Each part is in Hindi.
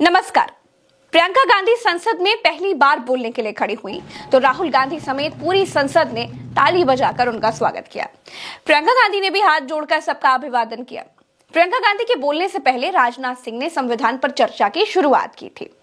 नमस्कार। प्रियंका गांधी संसद में पहली बार बोलने के लिए खड़ी हुई तो राहुल गांधी समेत पूरी संसद ने ताली बजाकर उनका स्वागत किया। प्रियंका गांधी ने भी हाथ जोड़कर सबका अभिवादन किया। प्रियंका गांधी के बोलने से पहले राजनाथ सिंह ने संविधान पर चर्चा की शुरुआत की थी।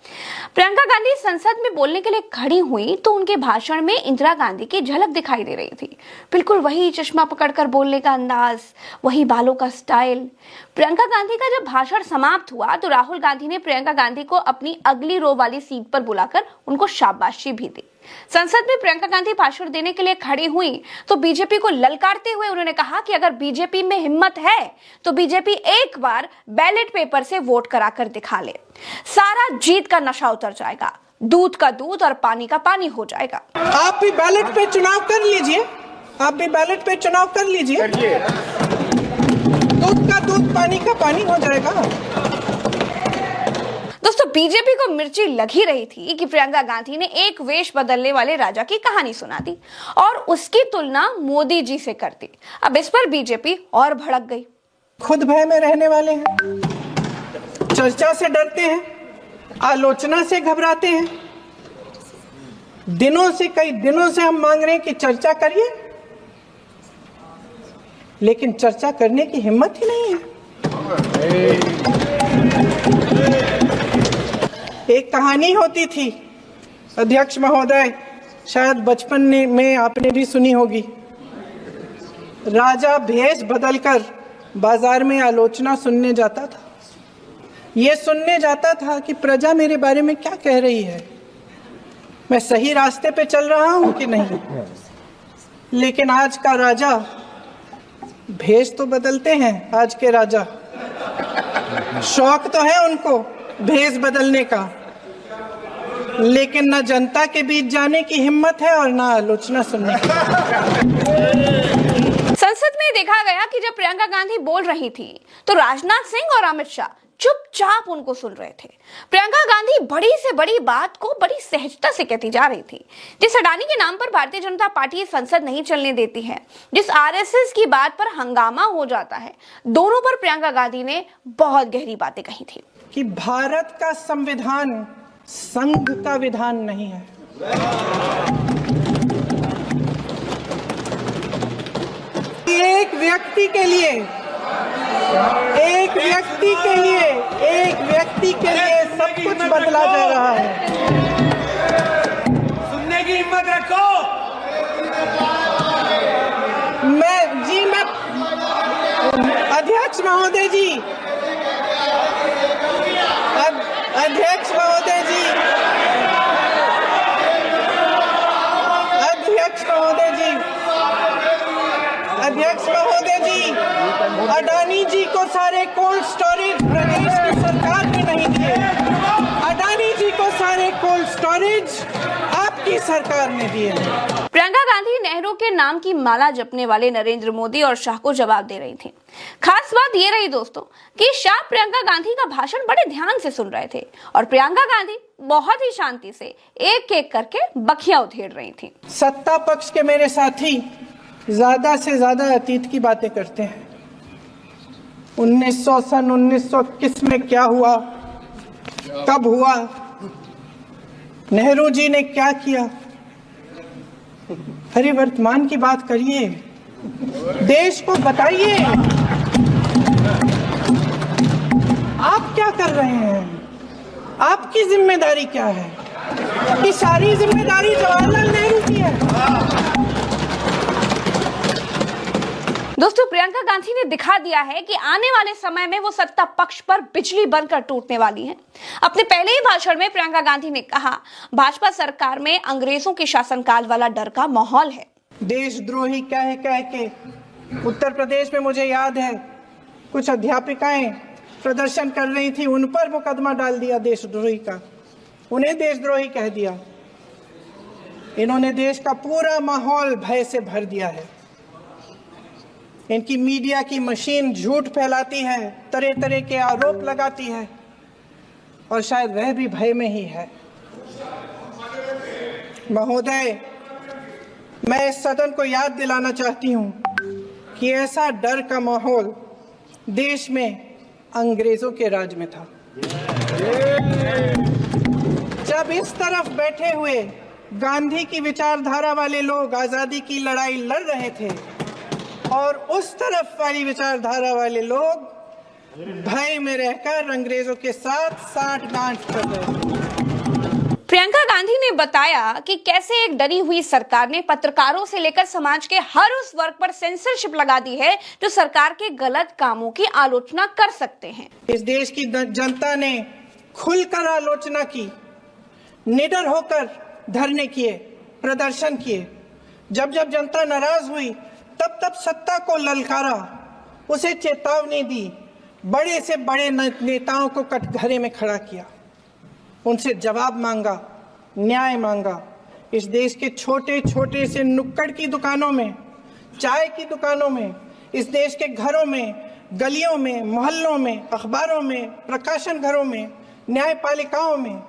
प्रियंका गांधी संसद में बोलने के लिए खड़ी हुई तो उनके भाषण में इंदिरा गांधी की झलक दिखाई दे रही थी। बिल्कुल वही चश्मा पकड़कर बोलने का अंदाज, वही बालों का स्टाइल। प्रियंका गांधी का जब भाषण समाप्त हुआ तो राहुल गांधी ने प्रियंका गांधी को अपनी अगली रो वाली सीट पर बुलाकर उनको शाबाशी भी दी। संसद में प्रियंका गांधी भाषण देने के लिए खड़ी हुई तो बीजेपी को ललकारते हुए उन्होंने कहा कि अगर बीजेपी में हिम्मत है तो बीजेपी एक बार बैलेट पेपर से वोट कराकर दिखा ले, सारा जीत का नशा उतर जाएगा, दूध का दूध और पानी का पानी हो जाएगा। आप भी बैलेट पे चुनाव कर लीजिए, आप भी बैलेट पे चुनाव कर लीजिए, दूध का दूध पानी का पानी हो जाएगा। दोस्तों, बीजेपी को मिर्ची लग ही रही थी कि प्रियंका गांधी ने एक वेश बदलने वाले राजा की कहानी सुना दी और उसकी तुलना मोदी जी से कर दी। अब इस पर बीजेपी और भड़क गई। खुद भय में रहने वाले हैं, चर्चा से डरते हैं, आलोचना से घबराते हैं। कई दिनों से हम मांग रहे हैं कि चर्चा करिए, लेकिन चर्चा करने की हिम्मत ही नहीं है। एक कहानी होती थी अध्यक्ष महोदय, शायद बचपन में आपने भी सुनी होगी। राजा भेष बदलकर बाजार में आलोचना सुनने जाता था। ये सुनने जाता था कि प्रजा मेरे बारे में क्या कह रही है, मैं सही रास्ते पे चल रहा हूं कि नहीं। लेकिन आज का राजा, भेष तो बदलते हैं आज के राजा, शौक तो है उनको भेष बदलने का, लेकिन न जनता के बीच जाने की हिम्मत है और न आलोचना सुनने की। संसद में देखा गया कि जब प्रियंका गांधी बोल रही थी तो राजनाथ सिंह और अमित शाह चुपचाप उनको सुन रहे थे। प्रियंका गांधी बड़ी से बड़ी बात को बड़ी सहजता से कहती जा रही थी। जिस अडानी के नाम पर भारतीय जनता पार्टी संसद नहीं चलने देती है, जिस आरएसएस की बात पर हंगामा हो जाता है, दोनों पर प्रियंका गांधी ने बहुत गहरी बातें कही थी कि भारत का संविधान संघ का विधान नहीं है। एक व्यक्ति के लिए सब कुछ बदला जा रहा है। सुनने की हिम्मत रखो। मैं अध्यक्ष महोदय जी, अध्यक्ष महोदय जी, अडानी जी को सारे कोल्ड स्टोरेज प्रदेश की सरकार ने नहीं दिए। अडानी जी को सारे कोल्ड स्टोरेज आपकी सरकार ने दिए। प्रियंका गांधी नेहरू के नाम की माला जपने वाले नरेंद्र मोदी और शाह को जवाब दे रही थी। खास बात ये रही दोस्तों कि शाह प्रियंका गांधी का भाषण बड़े ध्यान से सुन रहे थे और प्रियंका गांधी बहुत ही शांति से एक एक करके बखियां उधेड़ रही थी। सत्ता पक्ष के मेरे साथी ज्यादा से ज्यादा अतीत की बातें करते हैं। 1921 में क्या हुआ, कब हुआ, नेहरू जी ने क्या किया। अरे वर्तमान की बात करिए, देश को बताइए आप क्या कर रहे हैं, आपकी जिम्मेदारी क्या है। कि सारी जिम्मेदारी जवाहरलाल नेहरू की है। दोस्तों, प्रियंका गांधी ने दिखा दिया है कि आने वाले समय में वो सत्ता पक्ष पर बिजली बनकर टूटने वाली हैं। अपने पहले ही भाषण में प्रियंका गांधी ने कहा, भाजपा सरकार में अंग्रेजों के शासनकाल वाला डर का माहौल है। देशद्रोही कह के उत्तर प्रदेश में मुझे याद है कुछ अध्यापिकाएं प्रदर्शन कर रही थी, उन पर मुकदमा डाल दिया देशद्रोही का, उन्हें देशद्रोही कह दिया। इन्होंने देश का पूरा माहौल भय से भर दिया है। इनकी मीडिया की मशीन झूठ फैलाती है, तरह तरह के आरोप लगाती है और शायद वह भी भय में ही है। महोदय, मैं इस सदन को याद दिलाना चाहती हूं कि ऐसा डर का माहौल देश में अंग्रेजों के राज में था। जब इस तरफ बैठे हुए गांधी की विचारधारा वाले लोग आजादी की लड़ाई लड़ रहे थे और उस तरफ वाली विचारधारा वाले लोग भय में रहकर अंग्रेजों के साथ साठगांठ कर रहे थे। प्रियंका गांधी ने बताया कि कैसे एक डरी हुई सरकार ने पत्रकारों से लेकर समाज के हर उस वर्ग पर सेंसरशिप लगा दी है जो सरकार के गलत कामों की आलोचना कर सकते हैं। इस देश की जनता ने खुलकर आलोचना की, निडर होकर धरने किए, प्रदर्शन किए। जब जब जनता नाराज हुई तब तब सत्ता को ललकारा, उसे चेतावनी दी, बड़े से बड़े नेताओं को कटघरे में खड़ा किया, उनसे जवाब मांगा, न्याय मांगा। इस देश के छोटे छोटे से नुक्कड़ की दुकानों में, चाय की दुकानों में, इस देश के घरों में, गलियों में, मोहल्लों में, अखबारों में, प्रकाशन घरों में, न्यायपालिकाओं में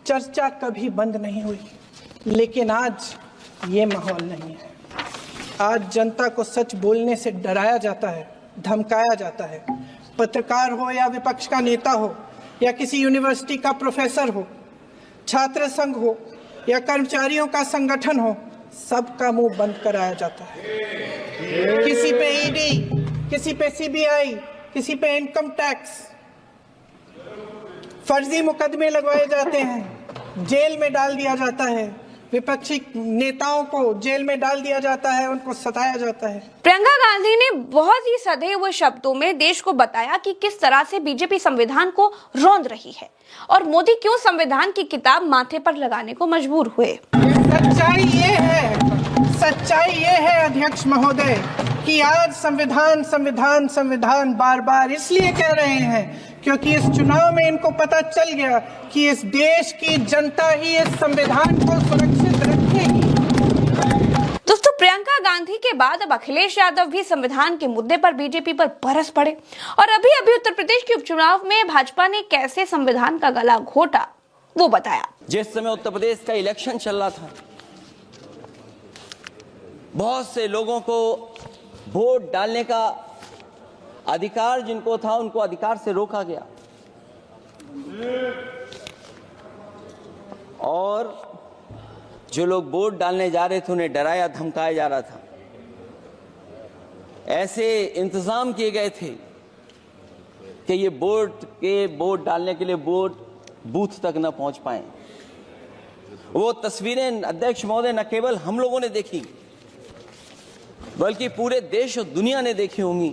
चर्चा कभी बंद नहीं हुई। लेकिन आज ये माहौल नहीं है। आज जनता को सच बोलने से डराया जाता है, धमकाया जाता है। पत्रकार हो या विपक्ष का नेता हो या किसी यूनिवर्सिटी का प्रोफेसर हो, छात्र संघ हो या कर्मचारियों का संगठन हो, सबका मुंह बंद कराया जाता है। किसी पे ईडी, किसी पे सीबीआई, किसी पे इनकम टैक्स, फर्जी मुकदमे लगवाए जाते हैं, जेल में डाल दिया जाता है, विपक्षी नेताओं को जेल में डाल दिया जाता है, उनको सताया जाता है। प्रियंका गांधी ने बहुत ही सधे हुए शब्दों में देश को बताया कि किस तरह से बीजेपी संविधान को रौंद रही है और मोदी क्यों संविधान की किताब माथे पर लगाने को मजबूर हुए। सच्चाई ये है अध्यक्ष महोदय कि आज संविधान संविधान संविधान बार बार इसलिए कह रहे हैं क्योंकि इस चुनाव में इनको पता चल गया कि इस देश की जनता ही इस संविधान को सुरक्षित रखेगी। दोस्तों, प्रियंका गांधी के बाद अब अखिलेश यादव भी संविधान के मुद्दे पर बीजेपी पर बरस पड़े और अभी अभी उत्तर प्रदेश के उपचुनाव में भाजपा ने कैसे संविधान का गला घोटा वो बताया। जिस समय उत्तर प्रदेश का इलेक्शन चल रहा था, बहुत से लोगों को वोट डालने का अधिकार जिनको था उनको अधिकार से रोका गया और जो लोग वोट डालने जा रहे थे उन्हें डराया धमकाया जा रहा था। ऐसे इंतजाम किए गए थे कि ये वोट डालने के लिए वोट बूथ तक न पहुंच पाए। वो तस्वीरें अध्यक्ष महोदय न केवल हम लोगों ने देखी बल्कि पूरे देश और दुनिया ने देखी होंगी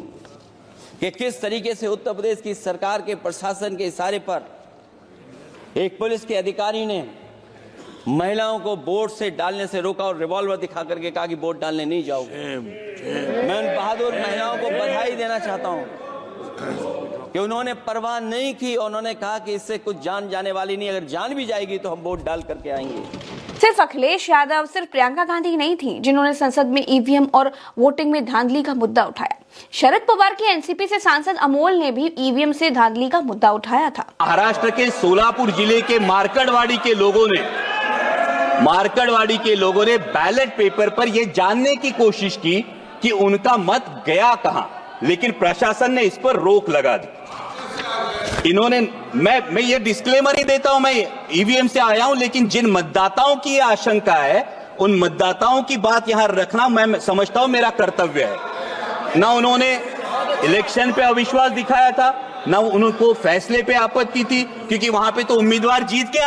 कि किस तरीके से उत्तर प्रदेश की सरकार के प्रशासन के इशारे पर एक पुलिस के अधिकारी ने महिलाओं को वोट से डालने से रोका और रिवॉल्वर दिखा करके कहा कि वोट डालने नहीं जाओगे। मैं उन बहादुर महिलाओं को बधाई देना चाहता हूं कि उन्होंने परवाह नहीं की। उन्होंने कहा कि इससे कुछ जान जाने वाली नहीं, अगर जान भी जाएगी तो हम वोट डाल करके आएंगे। सिर्फ अखिलेश यादव, सिर्फ प्रियंका गांधी नहीं थी जिन्होंने संसद में ईवीएम और वोटिंग में धांधली का मुद्दा उठाया। शरद पवार के एनसीपी से सांसद अमोल ने भी ईवीएम से धांधली का मुद्दा उठाया था। महाराष्ट्र के सोलापुर जिले के मार्कड़वाड़ी के लोगों ने बैलेट पेपर पर यह जानने की कोशिश की कि उनका मत गया कहां, लेकिन प्रशासन ने इस पर रोक लगा दी। इन्होंने मैं ये डिस्क्लेमर ही देता हूं, मैं ईवीएम से आया हूं, लेकिन जिन मतदाताओं की ये आशंका है उन मतदाताओं की बात यहां रखना मैं समझता हूं मेरा कर्तव्य है। ना उन्होंने इलेक्शन पे अविश्वास दिखाया था, ना उनको फैसले पे आपत्ति थी, क्योंकि वहां पे तो उम्मीदवार जीत के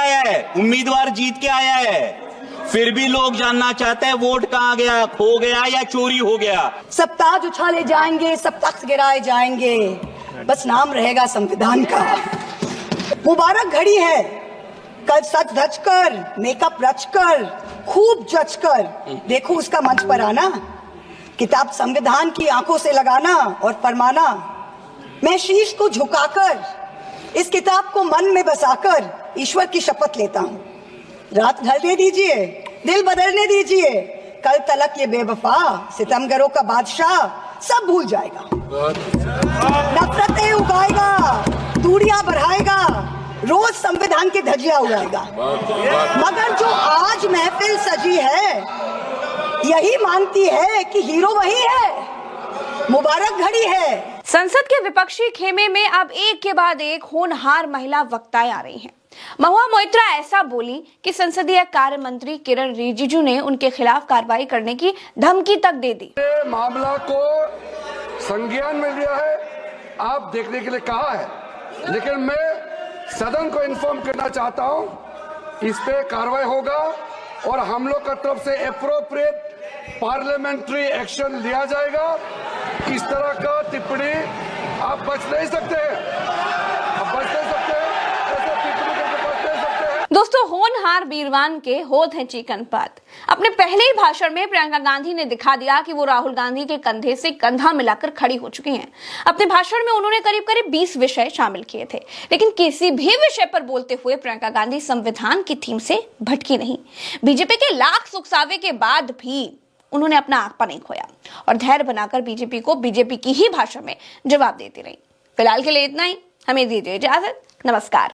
आया है। फिर भी लोग जानना चाहते हैं वोट कहां गया, खो गया या चोरी हो गया। सब ताज उछाले जाएंगे, सब तख्त गिराए जाएंगे, बस नाम रहेगा संविधान का। मुबारक घड़ी है, कल सच धज कर, मेकअप रच कर, खूब जच कर देखो उसका मंच पर आना, किताब संविधान की आंखों से लगाना और फरमाना, मैं शीश को झुकाकर इस किताब को मन में बसाकर ईश्वर की शपथ लेता हूं। रात ढलने दीजिए, दिल बदलने दीजिए, कल तलक ये बेवफा सितमगरों का बादशाह सब भूल जाएगा, नफरतें उगाएगा, दूरियां बढ़ाएगा, रोज संविधान की धज्जियां उड़ाएगा। मगर जो आज महफिल सजी है यही मानती है कि हीरो वही है। मुबारक घड़ी है, संसद के विपक्षी खेमे में अब एक के बाद एक होनहार महिला वक्ताएं आ रही हैं। महुआ मोइत्रा ऐसा बोली कि संसदीय कार्य मंत्री किरण रिजिजू ने उनके खिलाफ कार्रवाई करने की धमकी तक दे दी। मामला को संज्ञान में लिया है, आप देखने के लिए कहा है, लेकिन मैं सदन को इन्फॉर्म करना चाहता हूं, इस पे कार्रवाई होगा और हम लोग की तरफ से एप्रोप्रिएट पार्लियामेंट्री एक्शन लिया जाएगा। इस तरह का टिप्पणी आप बच नहीं सकते हैं, आप बच नहीं सकते हैं, ऐसे टिप्पणी करके बच नहीं सकते हैं। दोस्तों, होनहार बीरवान के होत हैं चिकन पात। अपने पहले ही भाषण में प्रियंका गांधी ने दिखा दिया कि वो राहुल गांधी के कंधे से कंधा मिलाकर खड़ी हो चुकी हैं। अपने भाषण में उन्होंने करीब 20 विषय शामिल किए थे, लेकिन किसी भी विषय पर बोलते हुए प्रियंका गांधी संविधान की थीम से भटकी नहीं। बीजेपी के लाख सुखसावे के बाद भी उन्होंने अपना आंकड़ा नहीं खोया और धैर्य बनाकर बीजेपी को बीजेपी की ही भाषा में जवाब देती रही। फिलहाल के लिए इतना ही, हमें दीजिए इजाजत। नमस्कार।